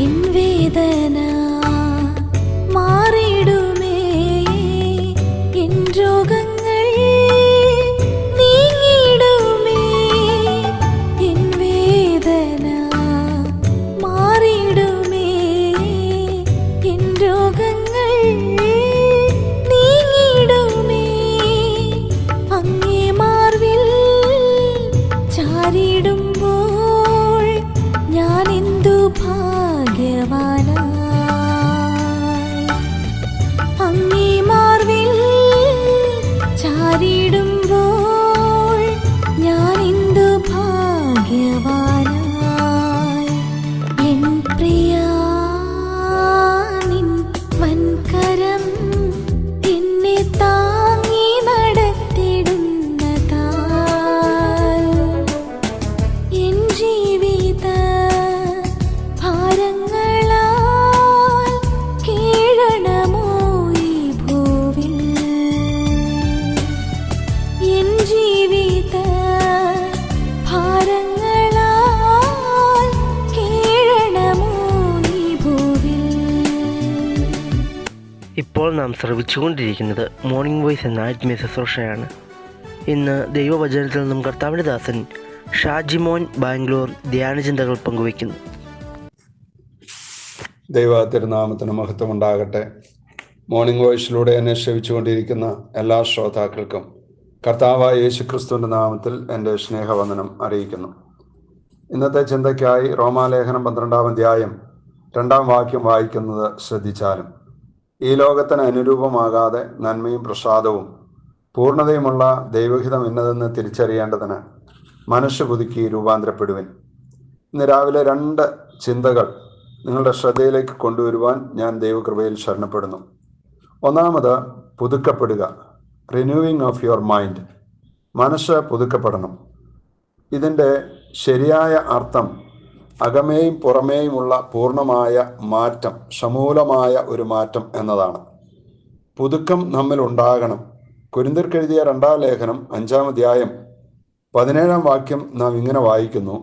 N വേദന മാറിടുമേ, N രോഗങ്ങൾ നീങ്ങിടുമേ. N വേദന മാറിടുമേ, എൻ രോഗങ്ങൾ നീങ്ങിടുമേ. അങ്ങേ മാർവിൽ ചാരിടുമ്പോൾ ഞാൻ എന്തു ഭാഗ്യവാനായി. അങ്ങേ മാർവിൽ ചാരിടുമ്പോൾ ഞാൻ എന്തു ഭാഗ്യവാനായി. എൻ പ്രിയാ, നിൻ വൻകരം എന്നെ താങ്ങി നടത്തിടുന്നതാൽ എൻ ജീവിത ഭാരങ്ങളാൽ കീഴണമോ ഈ ഭൂവിൽ. എൻ ജീവിത ഭാരങ്ങളാൽ കീഴണമോ ഈ ഭൂവിൽ. ഇപ്പോൾ നാം ശ്രവിച്ചുകൊണ്ടിരിക്കുന്നത് മോർണിംഗ് വോയിസ് എന്ന ആത്മീയ ശുശ്രൂഷയാണ്. ഇന്ന് ദൈവവചനത്തിൽ നിന്നും കർത്താവിൻ്റെ ദാസൻ ഷാജിമോൻ ബാംഗ്ലൂർ ധ്യാനചിന്തകൾ പങ്കുവയ്ക്കുന്നു. ദൈവ തിരുനാമത്തിന് മഹത്വം ഉണ്ടാകട്ടെ. മോർണിംഗ് വോയിസിലൂടെ എന്നെ ശ്രവിച്ചുകൊണ്ടിരിക്കുന്ന എല്ലാ ശ്രോതാക്കൾക്കും കർത്താവായ യേശുക്രിസ്തുവിൻ്റെ നാമത്തിൽ എൻ്റെ സ്നേഹവന്ദനം അറിയിക്കുന്നു. ഇന്നത്തെ ചിന്തയ്ക്കായി റോമാലേഖനം 12-ാം അധ്യായം 2-ാം വാക്യം വായിക്കുന്നത് ശ്രദ്ധിച്ചാലും, ഈ ലോകത്തിന് അനുരൂപമാകാതെ നന്മയും പ്രസാദവും പൂർണ്ണതയുമുള്ള ദൈവഹിതം ഇന്നതെന്ന് തിരിച്ചറിയേണ്ടതിന് മനസ്സ് പുതുക്കി രൂപാന്തരപ്പെടുവിൻ. ഇന്ന് രാവിലെ 2 ചിന്തകൾ നിങ്ങളുടെ ശ്രദ്ധയിലേക്ക് കൊണ്ടുവരുവാൻ ഞാൻ ദൈവകൃപയിൽ ശരണപ്പെടുന്നു. ഒന്നാമത്, പുതുക്കപ്പെടുക, റിന്യൂവിങ് ഓഫ് യുവർ മൈൻഡ്. മനസ്സ് പുതുക്കപ്പെടണം. ഇതിൻ്റെ ശരിയായ അർത്ഥം അകമേയും പുറമേയുമുള്ള പൂർണ്ണമായ മാറ്റം, സമൂലമായ ഒരു മാറ്റം എന്നതാണ്. പുതുക്കം നമ്മിൽ ഉണ്ടാകണം. കൊരിന്ത്യർക്കെഴുതിയ 2-ാം ലേഖനം 5-ാം അധ്യായം 17-ാം വാക്യം നാം ഇങ്ങനെ വായിക്കുന്നു: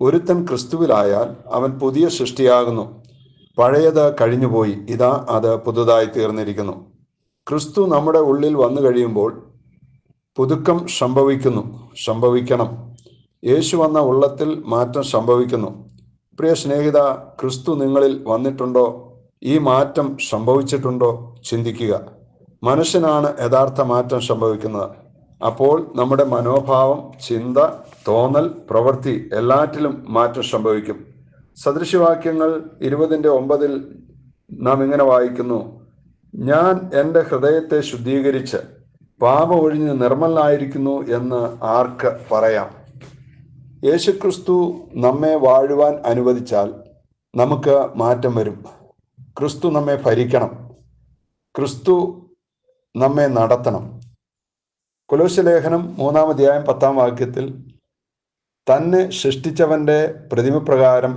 ഒരുത്തൻ ക്രിസ്തുവിലായാൽ അവൻ പുതിയ സൃഷ്ടിയാകുന്നു, പഴയത് കഴിഞ്ഞുപോയി, ഇതാ അത് പുതുതായി തീർന്നിരിക്കുന്നു. ക്രിസ്തു നമ്മുടെ ഉള്ളിൽ വന്നു കഴിയുമ്പോൾ പുതുക്കം സംഭവിക്കണം. യേശു വന്ന ഉള്ളത്തിൽ മാറ്റം സംഭവിക്കുന്നു. പ്രിയ സ്നേഹിത, ക്രിസ്തു നിങ്ങളിൽ വന്നിട്ടുണ്ടോ? ഈ മാറ്റം സംഭവിച്ചിട്ടുണ്ടോ? ചിന്തിക്കുക. മനുഷ്യനാണ് യഥാർത്ഥ മാറ്റം സംഭവിക്കുന്നത്. അപ്പോൾ നമ്മുടെ മനോഭാവം, ചിന്ത, തോന്നൽ, പ്രവൃത്തി എല്ലാറ്റിലും മാറ്റം സംഭവിക്കും. സദൃശവാക്യങ്ങൾ 20:9 നാം ഇങ്ങനെ വായിക്കുന്നു: ഞാൻ എൻ്റെ ഹൃദയത്തെ ശുദ്ധീകരിച്ച് പാപം ഒഴിഞ്ഞ് നിർമ്മലനായിരിക്കുന്നു എന്ന് ആർക്ക് പറയാം? യേശുക്രിസ്തു നമ്മെ വാഴുവാൻ അനുവദിച്ചാൽ നമുക്ക് മാറ്റം വരും. ക്രിസ്തു നമ്മെ ഭരിക്കണം. ക്രിസ്തു നമ്മെ നടത്തണം. കൊലോസ്യലേഖനം 3-ാം അധ്യായം 10-ാം വാക്യത്തിൽ, തന്നെ സൃഷ്ടിച്ചവൻ്റെ പ്രതിമപ്രകാരം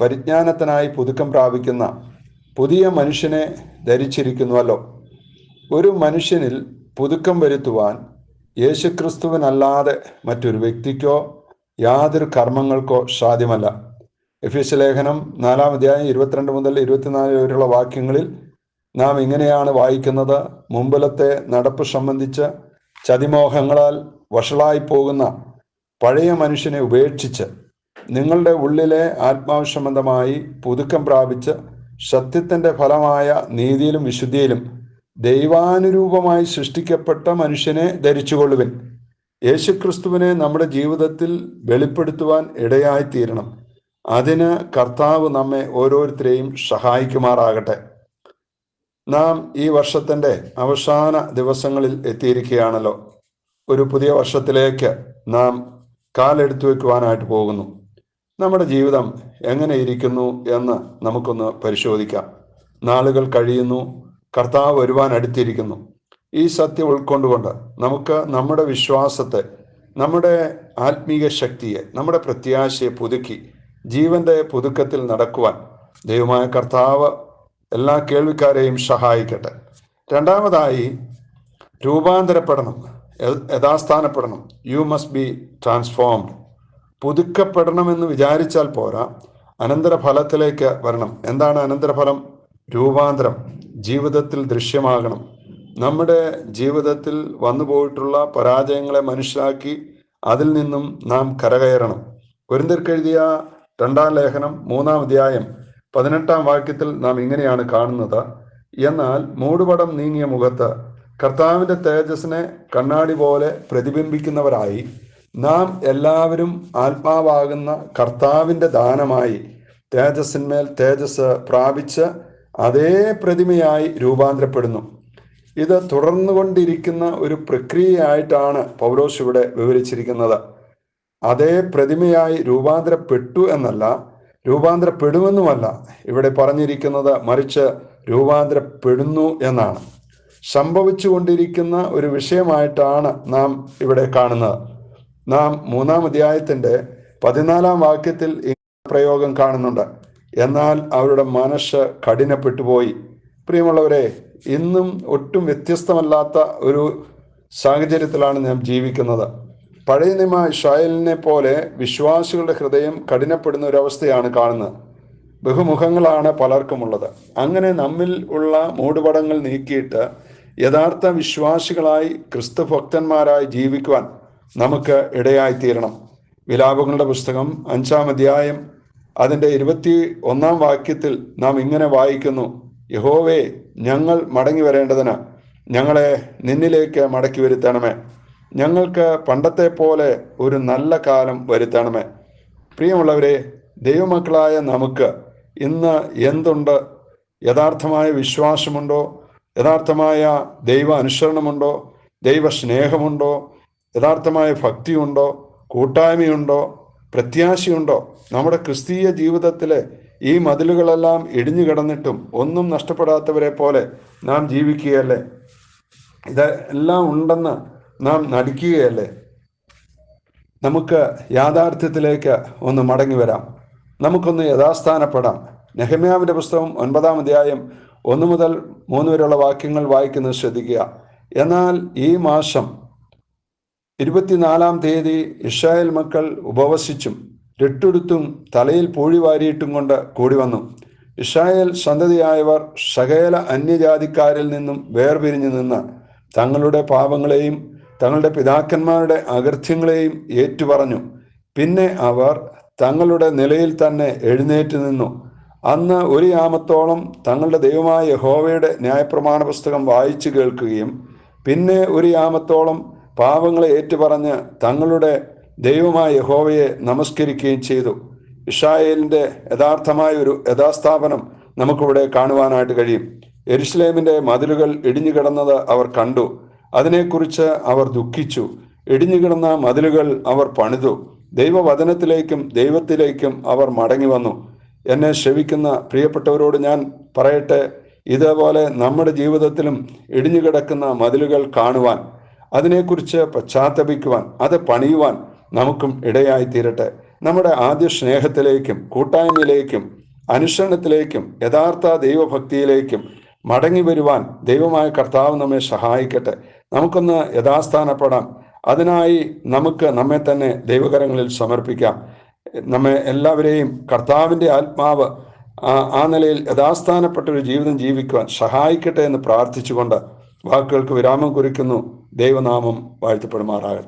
പരിജ്ഞാനത്തിനായി പുതുക്കം പ്രാപിക്കുന്ന പുതിയ മനുഷ്യനെ ധരിച്ചിരിക്കുന്നുവല്ലോ. ഒരു മനുഷ്യനിൽ പുതുക്കം വരുത്തുവാൻ യേശുക്രിസ്തുവിനല്ലാതെ മറ്റൊരു വ്യക്തിക്കോ യാതൊരു കർമ്മങ്ങൾക്കോ സാധ്യമല്ല. എഫേസ്യലേഖനം 4-ാം അധ്യായം 22 മുതൽ 24 വരെയുള്ള വാക്യങ്ങളിൽ നാം ഇങ്ങനെയാണ് വായിക്കുന്നത്: മുമ്പിലത്തെ നടപ്പ് സംബന്ധിച്ച് ചതിമോഹങ്ങളാൽ വഷളായി പോകുന്ന പഴയ മനുഷ്യനെ ഉപേക്ഷിച്ച് നിങ്ങളുടെ ഉള്ളിലെ ആത്മാവ് സംബന്ധമായി പുതുക്കം പ്രാപിച്ച് സത്യത്തിൻ്റെ ഫലമായ നീതിയിലും വിശുദ്ധിയിലും ദൈവാനുരൂപമായി സൃഷ്ടിക്കപ്പെട്ട മനുഷ്യനെ ധരിച്ചുകൊള്ളുവിൻ. യേശുക്രിസ്തുവിനെ നമ്മുടെ ജീവിതത്തിൽ വെളിപ്പെടുത്തുവാൻ ഇടയായിത്തീരണം. അതിന് കർത്താവ് നമ്മെ ഓരോരുത്തരെയും സഹായിക്കുമാറാകട്ടെ. നാം ഈ വർഷത്തിൻ്റെ അവസാന ദിവസങ്ങളിൽ എത്തിയിരിക്കുകയാണല്ലോ. ഒരു പുതിയ വർഷത്തിലേക്ക് നാം കാലെടുത്തു വയ്ക്കുവാനായിട്ട് പോകുന്നു. നമ്മുടെ ജീവിതം എങ്ങനെ ഇരിക്കുന്നു എന്ന് നമുക്കൊന്ന് പരിശോധിക്കാം. നാളുകൾ കഴിയുന്നു, കർത്താവ് വരുവാൻ അടുത്തിരിക്കുന്നു. ഈ സത്യം ഉൾക്കൊണ്ടുകൊണ്ട് നമുക്ക് നമ്മുടെ വിശ്വാസത്തെ, നമ്മുടെ ആത്മീക ശക്തിയെ, നമ്മുടെ പ്രത്യാശയെ പുതുക്കി ജീവന്റെ പുതുക്കത്തിൽ നടക്കുവാൻ ദൈവമായ കർത്താവ് എല്ലാ കേൾവിക്കാരെയും സഹായിക്കട്ടെ. രണ്ടാമതായി, രൂപാന്തരപ്പെടണം, യഥാസ്ഥാനപ്പെടണം. You must be transformed. പുതുക്കപ്പെടണമെന്ന് വിചാരിച്ചാൽ പോരാ, അനന്തരഫലത്തിലേക്ക് വരണം. എന്താണ് അനന്തരഫലം? രൂപാന്തരം ജീവിതത്തിൽ ദൃശ്യമാകണം. നമ്മുടെ ജീവിതത്തിൽ വന്നുപോയിട്ടുള്ള പരാജയങ്ങളെ മനസ്സിലാക്കി അതിൽ നിന്നും നാം കരകയറണം. കൊരിന്ത്യർക്കെഴുതിയ 2-ാം ലേഖനം 3-ാം അധ്യായം 18-ാം വാക്യത്തിൽ നാം ഇങ്ങനെയാണ് കാണുന്നത്: എന്നാൽ മൂടുപടം നീങ്ങിയ മുഖത്ത് കർത്താവിൻ്റെ തേജസ്സിനെ കണ്ണാടി പോലെ പ്രതിബിംബിക്കുന്നവരായി നാം എല്ലാവരും ആത്മാവാകുന്ന കർത്താവിൻ്റെ ദാനമായി തേജസ്സിന്മേൽ തേജസ് പ്രാപിച്ച് അതേ പ്രതിമയായി രൂപാന്തരപ്പെടുന്നു. ഇത് തുടർന്നുകൊണ്ടിരിക്കുന്ന ഒരു പ്രക്രിയയായിട്ടാണ് പൗലോസ് ഇവിടെ വിവരിച്ചിരിക്കുന്നത്. അതേ പ്രതിമയായി രൂപാന്തരപ്പെട്ടു എന്നല്ല, രൂപാന്തരപ്പെടുമെന്നുമല്ല ഇവിടെ പറഞ്ഞിരിക്കുന്നത്, മറിച്ച് രൂപാന്തരപ്പെടുന്നു എന്നാണ്. സംഭവിച്ചു കൊണ്ടിരിക്കുന്ന ഒരു വിഷയമായിട്ടാണ് നാം ഇവിടെ കാണുന്നത്. നാം 3-ാം അധ്യായത്തിൻ്റെ 14-ാം വാക്യത്തിൽ ഈ പ്രയോഗം കാണുന്നുണ്ട്: എന്നാൽ അവരുടെ മനസ്സ് കഠിനപ്പെട്ടുപോയി. പ്രിയമുള്ളവരെ, ഇന്നും ഒട്ടും വ്യത്യസ്തമല്ലാത്ത ഒരു സാഹചര്യത്തിലാണ് നാം ജീവിക്കുന്നത്. പഴയ നിയമ ഇസ്രായേലിനെ പോലെ വിശ്വാസികളുടെ ഹൃദയം കഠിനപ്പെടുന്ന ഒരവസ്ഥയാണ് കാണുന്നത്. ബഹുമുഖങ്ങളാണ് പലർക്കുമുള്ളത്. അങ്ങനെ നമ്മിൽ ഉള്ള മൂടുപടങ്ങൾ നീക്കിയിട്ട് യഥാർത്ഥ വിശ്വാസികളായി ക്രിസ്തുഭക്തന്മാരായി ജീവിക്കുവാൻ നമുക്ക് ഇടയായിത്തീരണം. വിലാപങ്ങളുടെ പുസ്തകം 5-ാം അധ്യായം അതിൻ്റെ 21-ാം വാക്യത്തിൽ നാം ഇങ്ങനെ വായിക്കുന്നു: യഹോവേ, ഞങ്ങൾ മടങ്ങി വരേണ്ടതിന് ഞങ്ങളെ നിന്നിലേക്ക് മടക്കി വരുത്തണമേ. ഞങ്ങൾക്ക് പണ്ടത്തെ പോലെ ഒരു നല്ല കാലം വരുത്തണമേ. പ്രിയമുള്ളവരെ, ദൈവമക്കളായ നമുക്ക് ഇന്ന് എന്തുണ്ട്? യഥാർത്ഥമായ വിശ്വാസമുണ്ടോ? യഥാർത്ഥമായ ദൈവ അനുസരണമുണ്ടോ? ദൈവ സ്നേഹമുണ്ടോ? യഥാർത്ഥമായ ഭക്തിയുണ്ടോ? കൂട്ടായ്മയുണ്ടോ? പ്രത്യാശയുണ്ടോ? നമ്മുടെ ക്രിസ്തീയ ജീവിതത്തിലെ ഈ മതിലുകളെല്ലാം ഇടിഞ്ഞു കിടന്നിട്ടും ഒന്നും നഷ്ടപ്പെടാത്തവരെ പോലെ നാം ജീവിക്കുകയല്ലേ? ഇതെല്ലാം ഉണ്ടെന്ന് നാം നടിക്കുകയല്ലേ? നമുക്ക് യാഥാർത്ഥ്യത്തിലേക്ക് ഒന്ന് മടങ്ങി വരാം. നമുക്കൊന്ന് യഥാസ്ഥാനപ്പെടാം. നെഹമ്യാവിൻ്റെ പുസ്തകം 9-ാം അധ്യായം 1 മുതൽ 3 വരെയുള്ള വാക്യങ്ങൾ വായിക്കുന്നത് ശ്രദ്ധിക്കുക. എന്നാൽ ഈ മാസം 24-ാം തീയതി ഇസ്രായേൽ മക്കൾ ഉപവസിച്ചും രട്ടുടുത്തും തലയിൽ പൂഴി വാരിയിട്ടും കൊണ്ട് കൂടി വന്നു. ഇസ്രായേൽ സന്തതിയായവർ സകല അന്യജാതിക്കാരിൽ നിന്നും വേർപിരിഞ്ഞു നിന്ന് തങ്ങളുടെ പാപങ്ങളെയും തങ്ങളുടെ പിതാക്കന്മാരുടെ അകൃത്യങ്ങളെയും ഏറ്റുപറഞ്ഞു. പിന്നെ അവർ തങ്ങളുടെ നിലയിൽ തന്നെ എഴുന്നേറ്റ് നിന്നു. അന്ന് ഒരു യാമത്തോളം തങ്ങളുടെ ദൈവമായ യഹോവയുടെ ന്യായപ്രമാണ പുസ്തകം വായിച്ചു കേൾക്കുകയും പിന്നെ ഒരു യാമത്തോളം പാപങ്ങളെ ഏറ്റുപറഞ്ഞ് തങ്ങളുടെ ദൈവമായ യഹോവയെ നമസ്കരിക്കുകയും ചെയ്തു. ഇസ്രായേലിൻ്റെ യഥാർത്ഥമായ ഒരു യഥാസ്ഥാപനം നമുക്കിവിടെ കാണുവാനായിട്ട് കഴിയും. യെരുശലേമിൻ്റെ മതിലുകൾ ഇടിഞ്ഞു കിടന്നത് അവർ കണ്ടു. അതിനെക്കുറിച്ച് അവർ ദുഃഖിച്ചു. ഇടിഞ്ഞു കിടന്ന മതിലുകൾ അവർ പണിതു. ദൈവവചനത്തിലേക്കും ദൈവത്തിലേക്കും അവർ മടങ്ങി വന്നു. എന്നെ ശ്രവിക്കുന്ന പ്രിയപ്പെട്ടവരോട് ഞാൻ പറയട്ടെ, ഇതേപോലെ നമ്മുടെ ജീവിതത്തിലും ഇടിഞ്ഞു കിടക്കുന്ന മതിലുകൾ കാണുവാൻ, അതിനെക്കുറിച്ച് പശ്ചാത്തപിക്കുവാൻ, അത് പണിയുവാൻ നമുക്കും ഇടയായിത്തീരട്ടെ. നമ്മുടെ ആദ്യ സ്നേഹത്തിലേക്കും കൂട്ടായ്മയിലേക്കും അനുസരണത്തിലേക്കും യഥാർത്ഥ ദൈവഭക്തിയിലേക്കും മടങ്ങി വരുവാൻ ദൈവമായ കർത്താവ് നമ്മെ സഹായിക്കട്ടെ. നമുക്കൊന്ന് യഥാസ്ഥാനപ്പെടാം. അതിനായി നമുക്ക് നമ്മെ തന്നെ ദൈവകരങ്ങളിൽ സമർപ്പിക്കാം. നമ്മെ എല്ലാവരെയും കർത്താവിൻ്റെ ആത്മാവ് ആ നിലയിൽ യഥാസ്ഥാനപ്പെട്ടൊരു ജീവിതം ജീവിക്കുവാൻ സഹായിക്കട്ടെ എന്ന് പ്രാർത്ഥിച്ചുകൊണ്ട് വാക്കുകൾക്ക് വിരാമം കുറിക്കുന്നു. ദൈവനാമം വാഴ്ത്തപ്പെടുമാറാകട്ടെ.